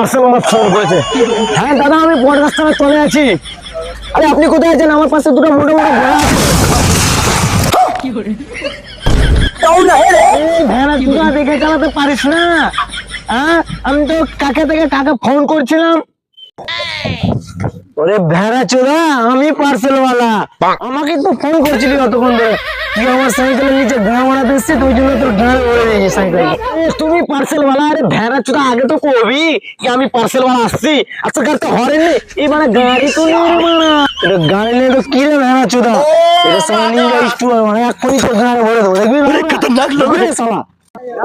Parcel আমার phone করেছে। হ্যাঁ দাদা, আমি বড় রাস্তায় চলে আছি। আরে আপনি কোথায় আছেন? আমার পাশে দুটো মোটা মোটা ঘোড়া আছে। ভেড়া চুদা দেখে চালাতে পারিস না? হ্যাঁ, আমি তো কাকে থেকে কাকে ফোন করছিলাম। ওরে ভেড়া চোদা, আমি পার্সেল ওয়ালা। আমাকে তো ফোন করছিলি অতক্ষণ ধরে। তুই আমার সাইকেলের নিচে গাঁ মারাতে এসছিস, ওই জন্য তোর গাঁ ভরে দিয়েছি সাইকেল। তুমি পার্সেল ওয়ালা? আরে ভেড়া চোদা, আগে তো কবি যে আমি পার্সেল ওয়ালা আসছি। আচ্ছা গাড়ি তো হরেনি, এবারে গাড়ি তো নেই মানা। এটা গাড়ি নেই তো কি রে ভেড়া চোদা? এটা সামনে নিয়ে যাইস তুই, মানে এক্ষুনি তোর গাঁ ভরে দেবো, দেখবি? খতরনাক লোক রে শালা।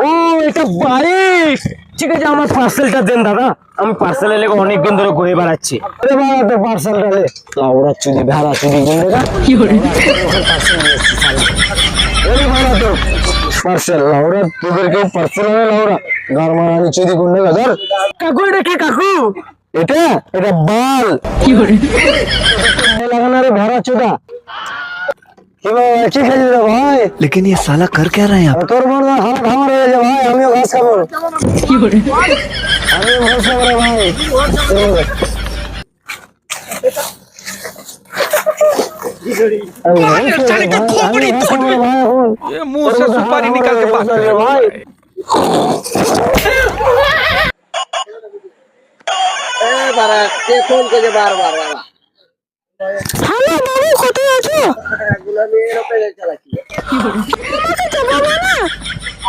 ও এটা বাইক, ঠিক আছে আমার পার্সেলটা দেন দাদা। আমি পার্সেলের লেগে অনেকদিন ধরে ঘুরে বেড়াচ্ছি। আরে বাবা তোর পার্সেলটা দে। লাউড়া চুদি ভেড়া চুদি গুন্ডেরা কি করে পার্সেল নিয়ে এসেছি শালা। ওরে ভাড়া তো পার্সেল লাউড়া, তোদেরকে পার্সেল হবে লাউড়া গারমারানি চুদি গুন্ডেরা। ধর কাকু, এটা কি কাকু? এটা এটা বাল কি করে লাগানো রে ভেড়া চোদা। কি খেলি রে ভাই? लेकिन ये साला कर क्या रहा है यहाँ पे? তোর মনে হয় হাত আমার হয়ে যাবে ভাই, আমিও ঘাস খাবো। কি করে আমিও ঘাস খাবো রে ভাই। ये मुंह से सुपारी निकाल के बात कर रहे हो भाई। হ্যালো বাবু, কোথায় আছো?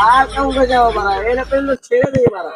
আর কাউকে যাও মারা, এরা পেলো ছেড়ে দিয়ে মারা।